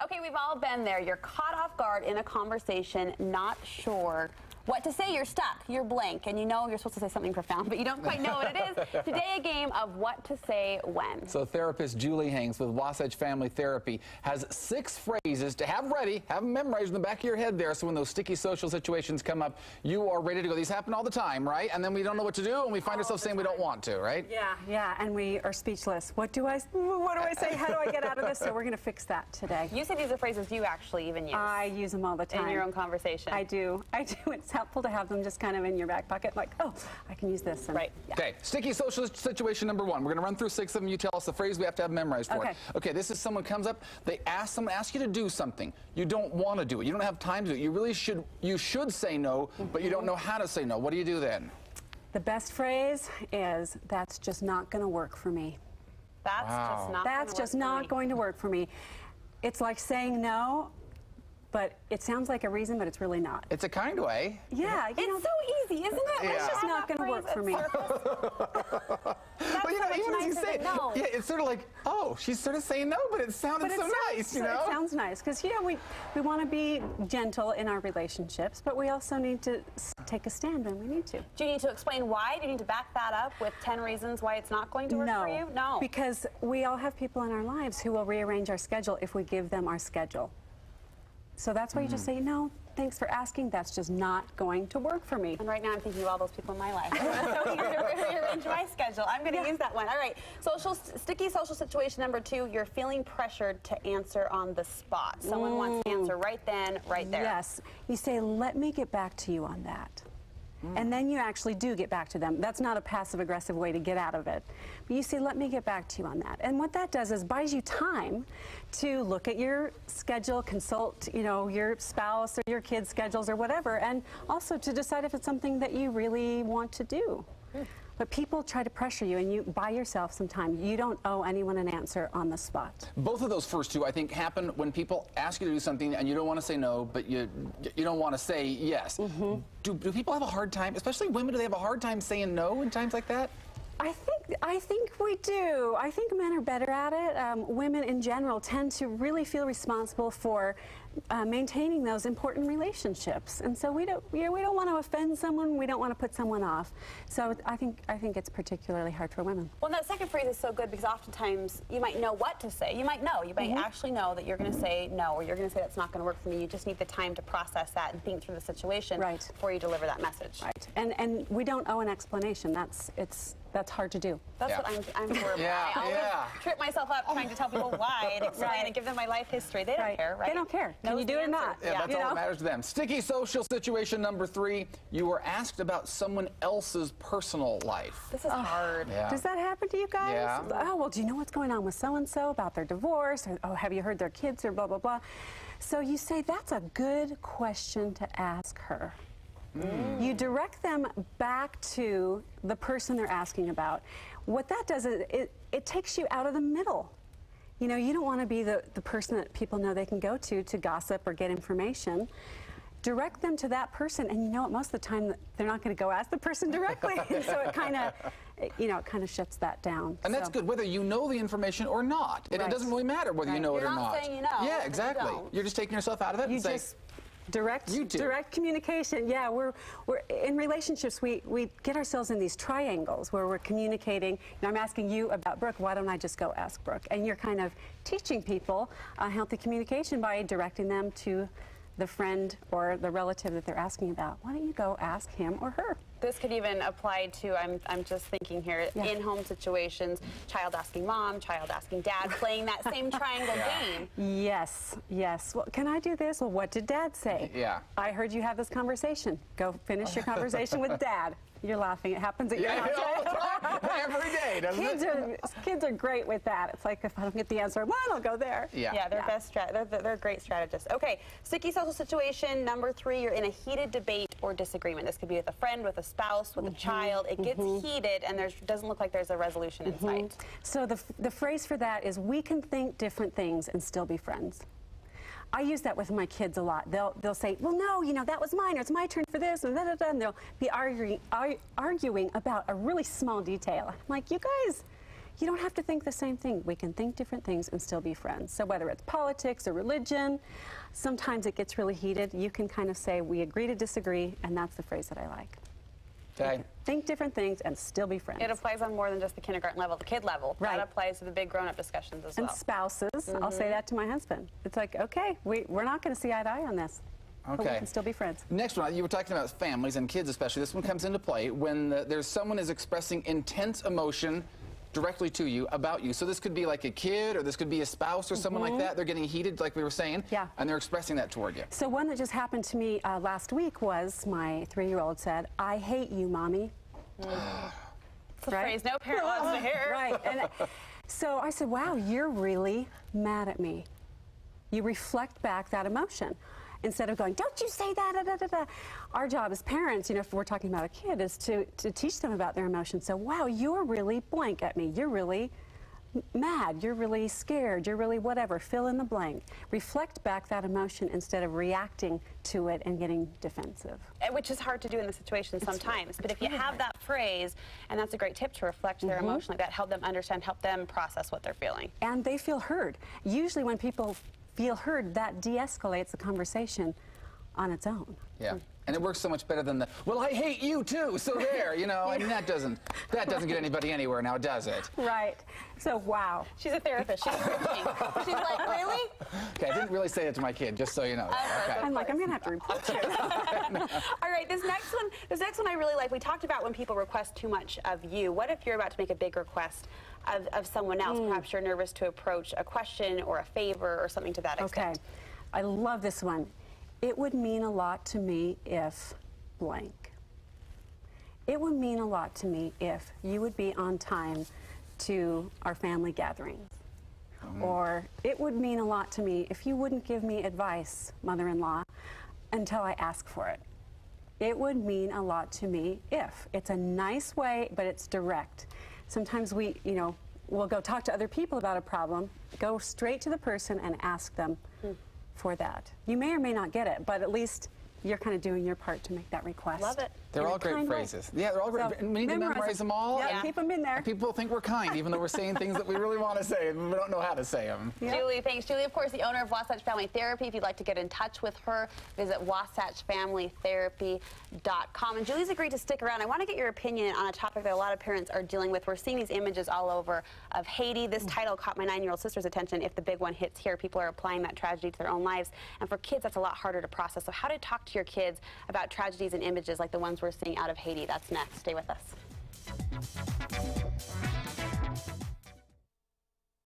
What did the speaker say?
Okay, we've all been there. You're caught off guard in a conversation, not sure what to say. You're stuck, you're blank, and you know you're supposed to say something profound, but you don't quite know what it is. Today, a game of what to say when. So therapist Julie Hanks with Wasatch Family Therapy has 6 phrases to have ready, have them memorized in the back of your head there, so when those sticky social situations come up, you are ready to go. These happen all the time, right? And then we don't know what to do, and we find ourselves saying we don't want to, right? Yeah, and we are speechless. What do I say? How do I get out of this? So we're going to fix that today. You said these are phrases you actually even use. I use them all the time. In your own conversation. I do. It's helpful to have them just kind of in your back pocket, like, oh, I can use this. And, right. Yeah. The best phrase is, that's just not going to work for me. That's just not going to work for me. It's like saying no, but it sounds like a reason, but it's really not. It's a kind way. Yeah, it's so easy, isn't it? Yeah. It's just not going to work for me. Well, you say no. Yeah, it's sort of like, oh, she's sort of saying no, but it sounded so nice, you know? It sounds nice, because, we want to be gentle in our relationships, but we also need to take a stand when we need to. Do you need to explain why? Do you need to back that up with 10 reasons why it's not going to work for you? No. Because we all have people in our lives who will rearrange our schedule if we give them our schedule. So that's why you just say, no, thanks for asking, that's just not going to work for me. And right now I'm thinking of all those people in my life. So you're going to rearrange my schedule. I'm going to use that one. All right, sticky social situation number 2, you're feeling pressured to answer on the spot. Someone wants to answer right then, right there. Yes. You say, let me get back to you on that. And then you actually do get back to them. That's not a passive-aggressive way to get out of it. But you say, let me get back to you on that. And what that does is buys you time to look at your schedule, consult, your spouse or your kids' schedules or whatever, and also to decide if it's something that you really want to do. But people try to pressure you, and you buy yourself some time. You don't owe anyone an answer on the spot. Both of those first 2, I think, happen when people ask you to do something and you don't want to say no, but you don't want to say yes. Do people have a hard time, especially women, do they have a hard time saying no in times like that? I think we do. I think men are better at it. Women in general tend to really feel responsible for maintaining those important relationships, and so we don't want to offend someone. We don't want to put someone off. So I think it's particularly hard for women. Well, that second phrase is so good because oftentimes you might know what to say. You might actually know that you're going to say no, or you're going to say that's not going to work for me. You just need the time to process that and think through the situation before you deliver that message. Right. And we don't owe an explanation. That's hard to do. That's what I'm horrible. I always trip myself up trying to tell people why and explain and give them my life history. They don't care, right? They don't care. Can you do it or not? Yeah, that's all that matters to them. Sticky social situation number 3. You were asked about someone else's personal life. This is hard. Does that happen to you guys? Yeah. Oh, well, do you know what's going on with so-and-so about their divorce? Or, oh, have you heard their kids or blah, blah, blah? So you say, that's a good question to ask her. You direct them back to the person they're asking about. What that does is it takes you out of the middle. You don't want to be the person that people know they can go to gossip or get information. Direct them to that person, and most of the time they're not going to go ask the person directly. So it kind of shuts that down. And that's good, whether you know the information or not. It doesn't really matter whether you know it or not. You're not saying you know. Yeah, exactly. You're just taking yourself out of it and saying, direct communication. Yeah, we're in relationships. We get ourselves in these triangles where we're communicating. I'm asking you about Brooke. Why don't I just go ask Brooke? And you're kind of teaching people healthy communication by directing them to the friend or the relative that they're asking about. Why don't you go ask him or her? This could even apply to, I'm just thinking here, in-home situations, child asking mom, child asking dad, playing that same triangle game. Yes. Well, can I do this? Well, what did dad say? I heard you have this conversation. Go finish your conversation with dad. You're laughing. It happens at your house. All the time. Every day, doesn't it? Kids are great with that. It's like, if I don't get the answer, well, I'll go there. They're great strategists. Okay, sticky social situation number 3. You're in a heated debate or disagreement. This could be with a friend, with a spouse, with a child. It gets heated, and there doesn't look like there's a resolution in sight. So the phrase for that is, we can think different things and still be friends. I use that with my kids a lot. They'll say, well, no, that was mine, or it's my turn for this, and and they'll be arguing about a really small detail. I'm like, you guys, you don't have to think the same thing. We can think different things and still be friends. So whether it's politics or religion, sometimes it gets really heated. You can kind of say, we agree to disagree, and that's the phrase that I like. Okay. Think different things and still be friends. It applies on more than just the kindergarten level, the kid level. Right. That applies to the big grown-up discussions as well. And spouses, I'll say that to my husband. It's like, okay, we're not going to see eye to eye on this. Okay. But we can still be friends. Next one, you were talking about families and kids especially. This one comes into play when there's someone is expressing intense emotion directly to you, about you. So this could be like a kid, or this could be a spouse or someone like that. They're getting heated, like we were saying, and they're expressing that toward you. So one that just happened to me last week was my 3-year-old said, "I hate you, Mommy." It's a phrase no parent wants to hear. Right. And so I said, wow, you're really mad at me. You reflect back that emotion. Instead of going, don't you say that, da, da, da, da. Our job as parents, you know, if we're talking about a kid, is to teach them about their emotions. So, wow, you're really blank at me. You're really mad. You're really scared. You're really whatever. Fill in the blank. Reflect back that emotion instead of reacting to it and getting defensive. Which is hard to do in the situation sometimes. But if you have that phrase, and that's a great tip to reflect their emotion like that, help them understand, help them process what they're feeling. And they feel heard. Usually when people feel heard, that de-escalates the conversation on its own. Yeah. And it works so much better than the, well, I hate you too, so there, you know. I mean, that doesn't get anybody anywhere now, does it? Right. So, wow. She's a therapist. She's coaching. She's like, really? Okay, I didn't really say it to my kid, just so you know. Okay. I'm like, I'm going to have to report you. All right, this next one I really like. We talked about when people request too much of you. What if you're about to make a big request of someone else? Perhaps you're nervous to approach a question or a favor or something to that extent. Okay. I love this one. It would mean a lot to me if blank. It would mean a lot to me if you would be on time to our family gatherings. Or it would mean a lot to me if you wouldn't give me advice, mother-in-law, until I ask for it. It would mean a lot to me if. It's a nice way, but it's direct. Sometimes we, you know, we'll go talk to other people about a problem, go straight to the person and ask them for that. You may or may not get it, but at least you're kind of doing your part to make that request. Love it. They're all great phrases. Yeah, they're all great. So, we need to memorize them all. Yeah, keep them in there. People think we're kind, even though we're saying things that we really want to say, and we don't know how to say them. Yep. Julie, thanks. Julie, of course, the owner of Wasatch Family Therapy. If you'd like to get in touch with her, visit wasatchfamilytherapy.com. And Julie's agreed to stick around. I want to get your opinion on a topic that a lot of parents are dealing with. We're seeing these images all over of Haiti. This title caught my 9-year-old sister's attention. If the big one hits here, people are applying that tragedy to their own lives. And for kids, that's a lot harder to process. So how to talk to your kids about tragedies and images like the ones we're seeing out of Haiti. That's next. Stay with us.